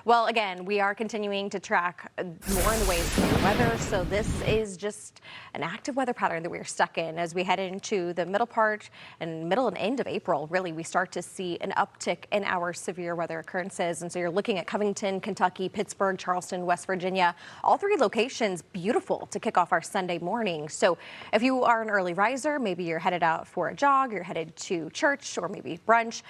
Well, again, we are continuing to track more in the way of weather. So this is just an active weather pattern that we're stuck in as we head into the middle and end of April. Really, we start to see an uptick in our severe weather occurrences. And so you're looking at Covington, Kentucky, Pittsburgh, Charleston, West Virginia, all three locations beautiful to kick off our Sunday morning. So if you are an early riser, maybe you're headed out for a jog, you're headed to church or maybe brunch,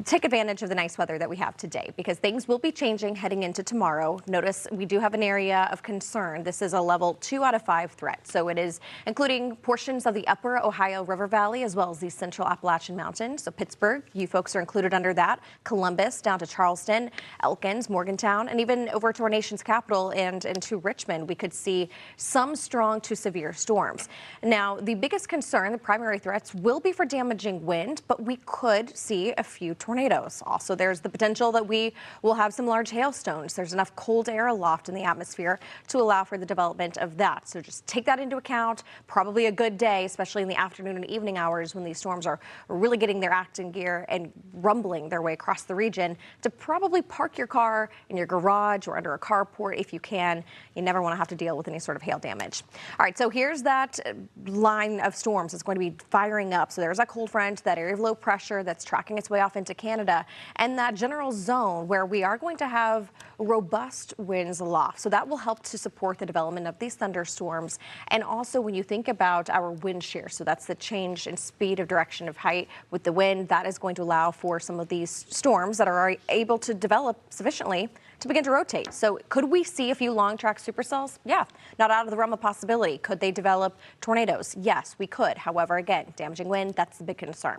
take advantage of the nice weather that we have today because things will be changing heading into tomorrow. Notice we do have an area of concern. This is a level 2 out of 5 threat. So it is including portions of the upper Ohio River Valley as well as the central Appalachian Mountains. So Pittsburgh, you folks are included under that. Columbus down to Charleston, Elkins, Morgantown, and even over to our nation's capital and into Richmond, we could see some strong to severe storms. Now, the biggest concern, the primary threats will be for damaging wind, but we could see a few tornadoes. Also, there's the potential that we will have some large hailstones. There's enough cold air aloft in the atmosphere to allow for the development of that. So just take that into account. Probably a good day, especially in the afternoon and evening hours when these storms are really getting their act in gear and rumbling their way across the region, to probably park your car in your garage or under a carport if you can. You never want to have to deal with any sort of hail damage. All right, so here's that line of storms that's going to be firing up. So there's that cold front, that area of low pressure that's tracking its way off into Canada, and that general zone where we are going to have robust winds aloft. So that will help to support the development of these thunderstorms. And also when you think about our wind shear, so that's the change in speed of direction of height with the wind, that is going to allow for some of these storms that are able to develop sufficiently to begin to rotate. So could we see a few long track supercells? Yeah, not out of the realm of possibility. Could they develop tornadoes? Yes, we could. However, again, damaging wind, that's the big concern.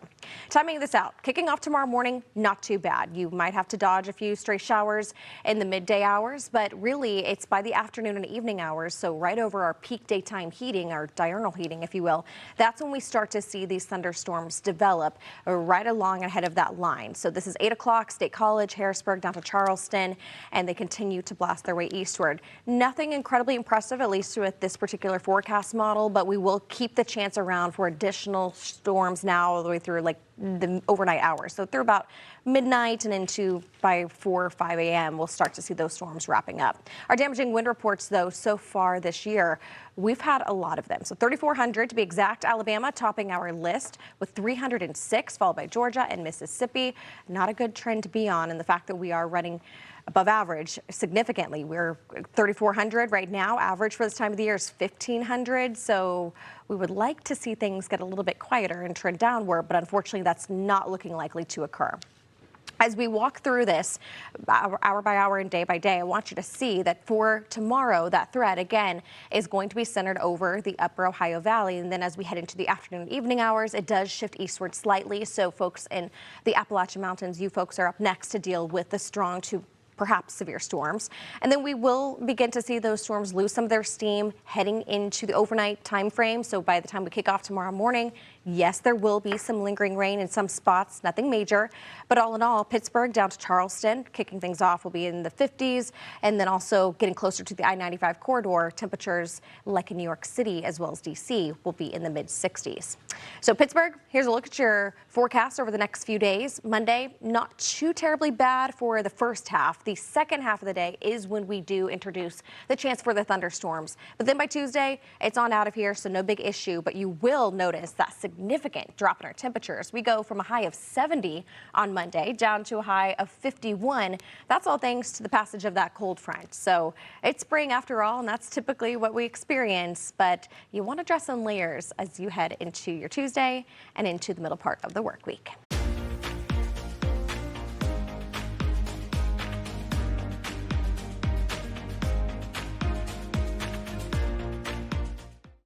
Timing this out, kicking off tomorrow morning, not too bad. You might have to dodge a few stray showers in the midday hours, but really it's by the afternoon and evening hours. So right over our peak daytime heating, our diurnal heating, if you will, that's when we start to see these thunderstorms develop right along ahead of that line. So this is 8 o'clock, State College, Harrisburg down to Charleston, and they continue to blast their way eastward. Nothing incredibly impressive, at least with this particular forecast model, but we will keep the chance around for additional storms now all the way through like the overnight hours. So through about midnight and into by 4 or 5 a.m., we'll start to see those storms wrapping up. Our damaging wind reports, though, so far this year, we've had a lot of them. So 3,400 to be exact, Alabama topping our list with 306, followed by Georgia and Mississippi. Not a good trend to be on, and the fact that we are running above average significantly. We're 3,400 right now. Average for this time of the year is 1,500. So we would like to see things get a little bit quieter and trend downward, but unfortunately that's not looking likely to occur. As we walk through this hour by hour and day by day, I want you to see that for tomorrow, that threat again is going to be centered over the upper Ohio Valley. And then as we head into the afternoon and evening hours, it does shift eastward slightly. So folks in the Appalachian Mountains, you folks are up next to deal with the strong to perhaps severe storms. And then we will begin to see those storms lose some of their steam heading into the overnight time frame. So by the time we kick off tomorrow morning, yes, there will be some lingering rain in some spots, nothing major. But all in all, Pittsburgh down to Charleston, kicking things off will be in the 50s. And then also getting closer to the I-95 corridor, temperatures like in New York City as well as D.C. will be in the mid 60s. So Pittsburgh, here's a look at your forecast over the next few days. Monday, not too terribly bad for the first half. The second half of the day is when we do introduce the chance for the thunderstorms. But then by Tuesday, it's on out of here, so no big issue. But you will notice that significant drop in our temperatures. We go from a high of 70 on Monday down to a high of 51. That's all thanks to the passage of that cold front. So it's spring after all, and that's typically what we experience. But you want to dress in layers as you head into your Tuesday and into the middle part of the work week.